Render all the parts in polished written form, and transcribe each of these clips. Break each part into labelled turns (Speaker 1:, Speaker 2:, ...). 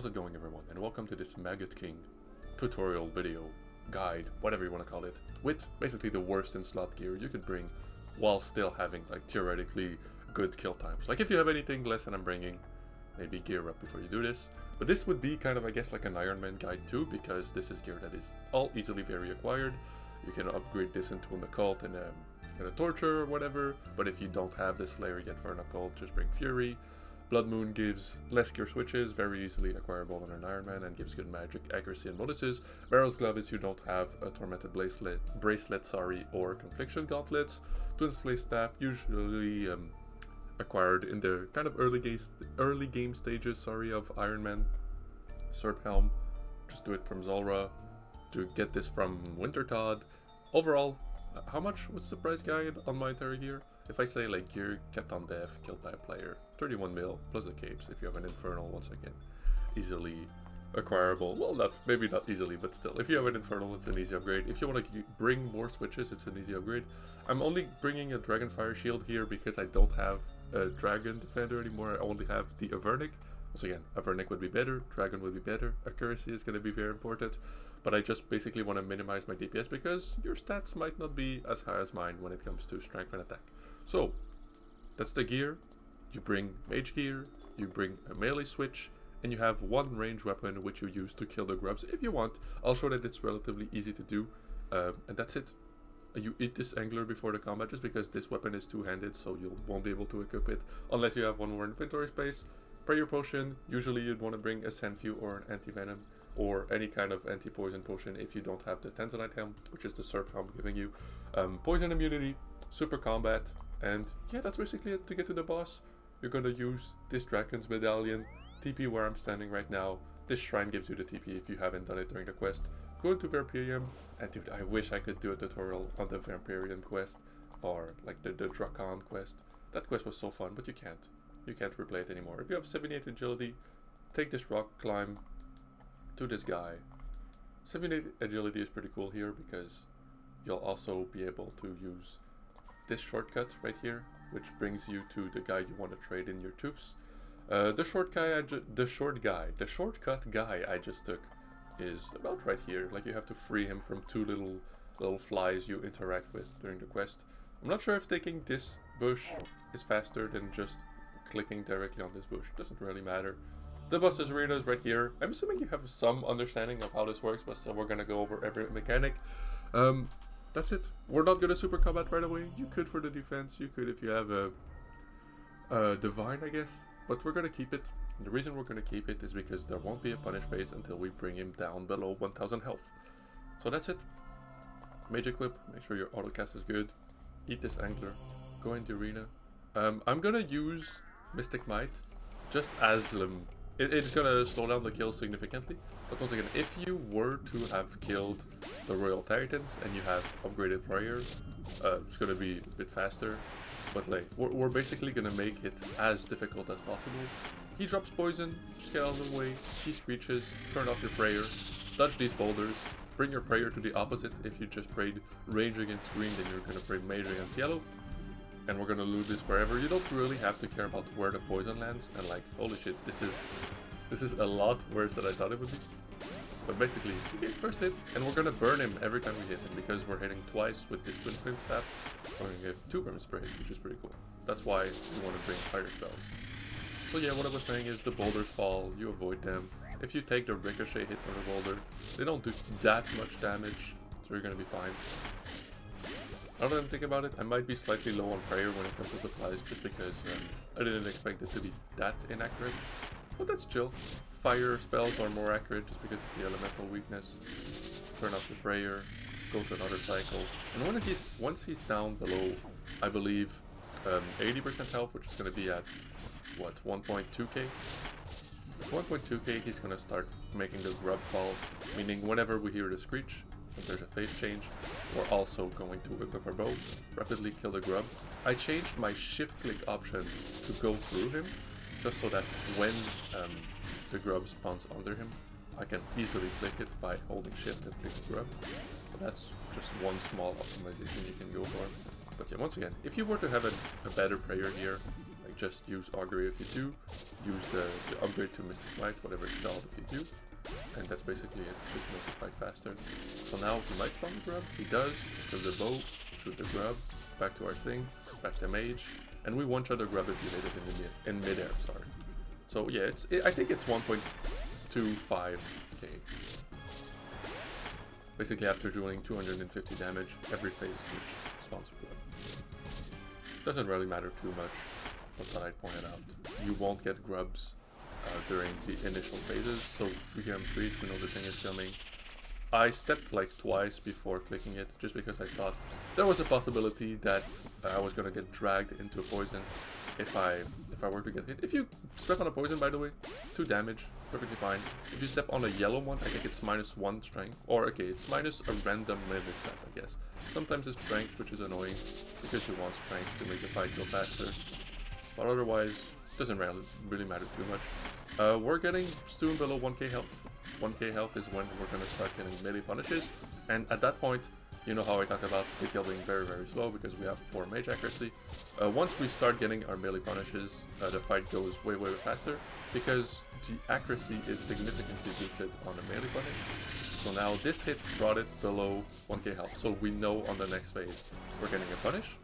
Speaker 1: How's it going, everyone, and welcome to this Maggot King tutorial video, guide, whatever you want to call it, with basically the worst in slot gear you could bring while still having like theoretically good kill times. Like if you have anything less than I'm bringing, maybe gear up before you do this. But this would be kind of, I guess, like an Ironman guide too, because this is gear that is all easily very acquired. You can upgrade this into an occult and a torture or whatever, but if you don't have this Slayer yet for an occult, just bring Fury. Blood Moon gives less gear switches, very easily acquirable in an Ironman, and gives good magic, accuracy, and bonuses. Barrel's Glove is you don't have a Tormented bracelet, or Confliction Gauntlets. Twin Flay Staff, usually acquired in the kind of early game stages, of Ironman. Serp Helm, just do it from Zulrah. To get this from Wintertodd. Overall, how much was the price guide on my entire gear? If I say like gear kept on death, killed by a player, 31 mil plus the capes. If you have an Infernal, once again, easily acquirable. Well, maybe not easily, but still, if you have an Infernal, it's an easy upgrade. If you want to bring more switches, it's an easy upgrade. I'm only bringing a Dragonfire Shield here because I don't have a Dragon Defender anymore. I only have the Avernic. Once again, Avernic would be better, Dragon would be better, accuracy is going to be very important, but I just basically want to minimize my DPS because your stats might not be as high as mine when it comes to strength and attack. So, that's the gear. You bring mage gear, you bring a melee switch, and you have one range weapon which you use to kill the grubs if you want. I'll show that it's relatively easy to do, and that's it. You eat this Angler before the combat just because this weapon is two-handed, so you won't be able to equip it unless you have one more inventory space. Prayer Potion, usually you'd want to bring a Sandview or an Anti-Venom or any kind of anti-poison potion if you don't have the Tanzanite Helm, which is the Serp Helm giving you poison immunity, super combat, and yeah, that's basically it to get to the boss. You're going to use this Dragon's Medallion, TP where I'm standing right now. This shrine gives you the TP if you haven't done it during the quest. Go into Vampirium, and dude, I wish I could do a tutorial on the Vampirium quest or like the Drakon quest. That quest was so fun, but you can't. You can't replay it anymore. If you have 78 agility, take this rock, climb to this guy. 78 agility is pretty cool here because you'll also be able to use this shortcut right here, which brings you to the guy you want to trade in your tooths. The shortcut guy I just took is about right here. Like you have to free him from two little flies you interact with during the quest. I'm not sure if taking this bush is faster than just clicking directly on this bush. Doesn't really matter. The boss's arena is right here. I'm assuming you have some understanding of how this works, but still we're gonna go over every mechanic. That's it. We're not gonna super combat right away. You could for the defense, you could if you have a divine, I guess, but we're gonna keep it. And the reason we're gonna keep it is because there won't be a punish phase until we bring him down below 1000 health. So that's it. Mage equip, make sure your autocast is good. Eat this Angler, go into arena. I'm gonna use Mystic Might just as it's gonna slow down the kill significantly. But once again, if you were to have killed the Royal Titans and you have upgraded prayer, it's gonna be a bit faster. But like we're basically gonna make it as difficult as possible. He drops poison, just get out of the way. He screeches, turn off your prayer, dodge these boulders, bring your prayer to the opposite. If you just prayed range against green, then you're gonna pray mage against yellow. And we're gonna lose this forever. You don't really have to care about where the poison lands, and like, holy shit, this is a lot worse than I thought it would be. But basically, we get first hit, and we're gonna burn him every time we hit him because we're hitting twice with this Twin Flame Staff. We're gonna give 2 Brim Sprays, which is pretty cool. That's why you want to bring fire spells. So yeah, what I was saying is the boulders fall, you avoid them. If you take the ricochet hit from the boulder, they don't do that much damage, so you're gonna be fine. Now that I'm thinking about it, I might be slightly low on prayer when it comes to supplies, just because I didn't expect it to be that inaccurate. But that's chill. Fire spells are more accurate just because of the elemental weakness. Turn off the prayer, go to another cycle. And once he's down below, I believe, 80% health, which is going to be at, what, 1.2k? At 1.2k, he's going to start making the grub fall, meaning whenever we hear the screech, if there's a phase change, we're also going to equip our bow, rapidly kill the grub. I changed my shift click option to go through him, just so that when the grub spawns under him, I can easily click it by holding shift and click the grub. But that's just one small optimization you can go for. But yeah, once again, if you were to have a better prayer here, like just use Augury if you do. Use the upgrade to Mystic Might, whatever it's called, if you do. And that's basically it, just make it fight faster. So now he might spawn the grub, he does, kill the bow, shoot the grub, back to our thing, back to mage, and we one-shot the grub if you hit it in mid-air, sorry. So yeah, I think it's 1.25k. Basically after doing 250 damage, every phase which spawns a grub. Doesn't really matter too much, but that I pointed out. You won't get grubs during the initial phases, so we hear him screech, we know the thing is coming. I stepped like twice before clicking it, just because I thought there was a possibility that I was gonna get dragged into a poison if I were to get hit. If you step on a poison, by the way, 2 damage, perfectly fine. If you step on a yellow one, I think it's -1 strength, or okay, it's minus a random melee stat, I guess. Sometimes it's strength, which is annoying, because you want strength to make the fight go faster. But otherwise, doesn't really matter too much. We're getting soon below 1k health. 1k health is when we're gonna start getting melee punishes, and at that point, you know how I talk about the kill being very slow because we have poor mage accuracy. Once we start getting our melee punishes, the fight goes way faster because the accuracy is significantly boosted on the melee punish. So now this hit brought it below 1k health, so we know on the next phase we're getting a punish.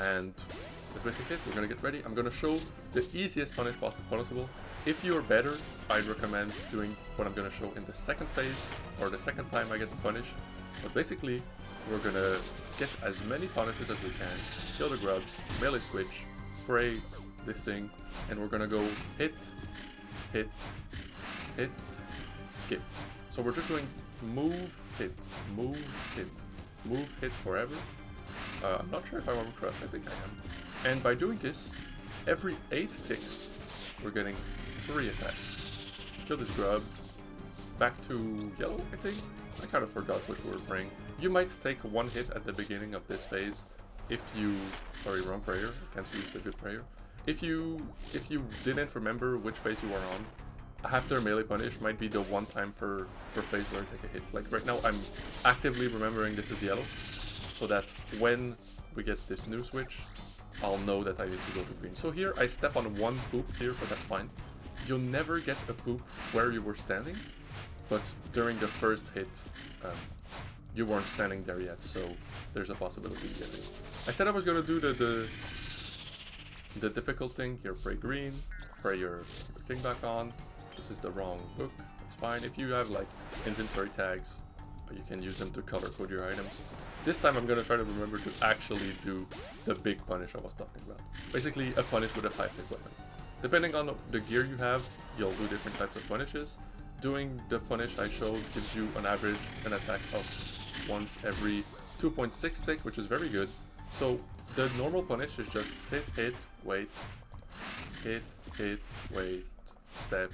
Speaker 1: And that's basically it, we're gonna get ready. I'm gonna show the easiest punish possible. If you're better, I'd recommend doing what I'm gonna show in the second phase, or the second time I get the punish. But basically, we're gonna get as many punishes as we can, kill the grubs, melee switch, spray this thing, and we're gonna go hit, hit, hit, skip. So we're just doing move, hit, move, hit, move, hit forever. I'm not sure if I want to crush, I think I am. And by doing this, every 8 ticks, we're getting 3 attacks. Kill this grub, back to yellow, I think? I kind of forgot which we were praying. You might take 1 hit at the beginning of this phase if you... Sorry, wrong prayer, I can't use a good prayer. If you didn't remember which phase you were on, after melee punish might be the one time per phase where I take a hit. Like right now I'm actively remembering this is yellow, so that when we get this new switch, I'll know that I need to go to green. So here I step on 1 poop here, but that's fine. You'll never get a poop where you were standing, but during the first hit, you weren't standing there yet, so there's a possibility of getting. I said I was gonna do the difficult thing here. Pray green, pray your thing back on. This is the wrong book. It's fine. If you have like inventory tags, you can use them to color code your items. This time I'm gonna try to remember to actually do the big punish I was talking about. Basically a punish with a 5-tick weapon. Depending on the gear you have, you'll do different types of punishes. Doing the punish I showed gives you an average an attack of once every 2.6 tick, which is very good. So the normal punish is just hit, hit, wait, hit, hit, wait, step,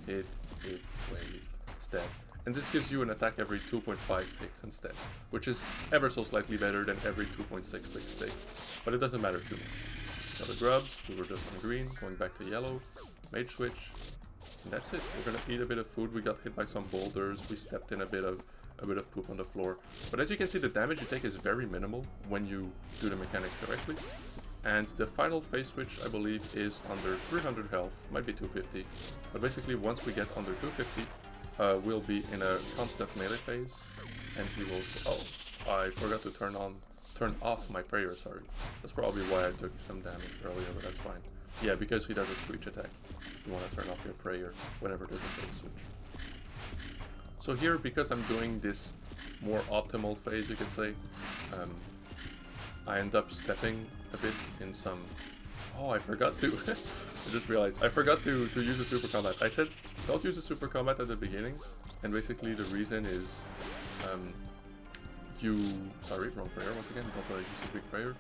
Speaker 1: hit, hit, wait, step. And this gives you an attack every 2.5 ticks instead, which is ever so slightly better than every 2.66 ticks, but it doesn't matter too much. Now the grubs, we were just on green, going back to yellow, mage switch, and that's it. We're gonna eat a bit of food. We got hit by some boulders, we stepped in a bit of poop on the floor, but as you can see the damage you take is very minimal when you do the mechanics correctly. And the final phase switch, I believe, is under 300 health, might be 250, but basically once we get under 250, we'll be in a constant melee phase, and he will... Oh, I forgot to turn off my prayer, sorry. That's probably why I took some damage earlier, but that's fine. Yeah, because he does a switch attack. You want to turn off your prayer whenever there's a phase switch. So here, because I'm doing this more optimal phase, you could say, I end up stepping a bit in some... Oh, I forgot to... I just realized, I forgot to use a super combat. I said, don't use a super combat at the beginning, and basically the reason is, sorry, wrong prayer once again, don't use a big prayer.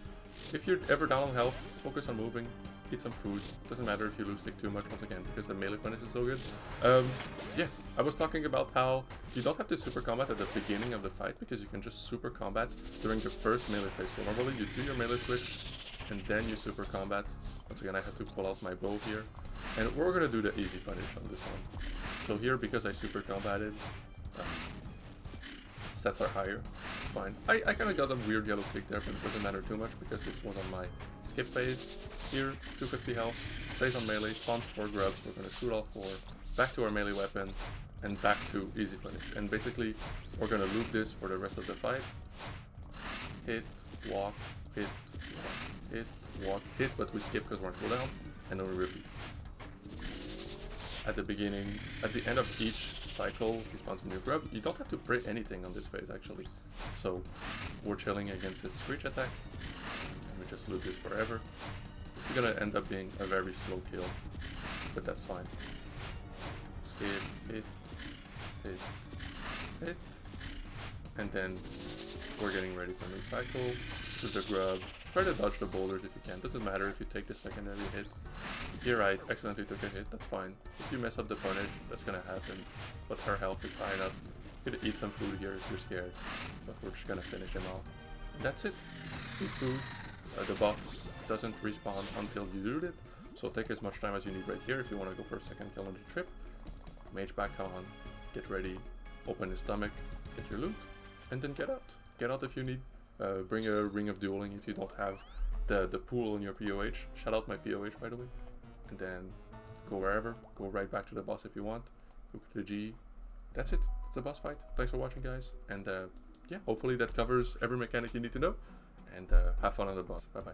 Speaker 1: If you're ever down on health, focus on moving, eat some food, doesn't matter if you lose stick too much once again, because the melee punish is so good. Yeah, I was talking about how you don't have to super combat at the beginning of the fight, because you can just super combat during the first melee phase. So normally you do your melee switch, and then you super combat. Once again, I have to pull out my bow here, and we're gonna do the easy punish on this one. So here, because I super combated, stats are higher, it's fine. I kind of got a weird yellow tick there, but it doesn't matter too much because this was on my skip phase. here, 250 health, stays on melee, spawns 4 grubs, we're gonna shoot all 4, back to our melee weapon, and back to easy punish. And basically, we're gonna loop this for the rest of the fight. Hit, walk, hit, walk, hit, walk, hit, but we skip because we're on cooldown, and then we repeat. At the beginning, at the end of each cycle, he spawns a new grub. You don't have to pray anything on this phase actually. So we're chilling against his screech attack, and we just loop this forever. This is gonna end up being a very slow kill, but that's fine. Skip, hit, hit, hit, and then we're getting ready for a new cycle. Shoot the grub. Try to dodge the boulders if you can. Doesn't matter if you take the secondary hit. You're right, accidentally took a hit, that's fine. If you mess up the punish, that's gonna happen. But her health is high enough. You could eat some food here if you're scared. But we're just gonna finish him off. And that's it. Eat food. The box doesn't respawn until you do it. So take as much time as you need right here if you want to go for a second kill on the trip. Mage back on. Get ready. Open the stomach. Get your loot. And then get out. Get out if you need. Bring a ring of dueling if you don't have the pool in your POH. Shout out my POH by the way. And then go wherever. Go right back to the boss if you want. Go to the G. That's it. It's a boss fight. Thanks for watching, guys. And yeah, hopefully that covers every mechanic you need to know. And have fun on the boss. Bye bye.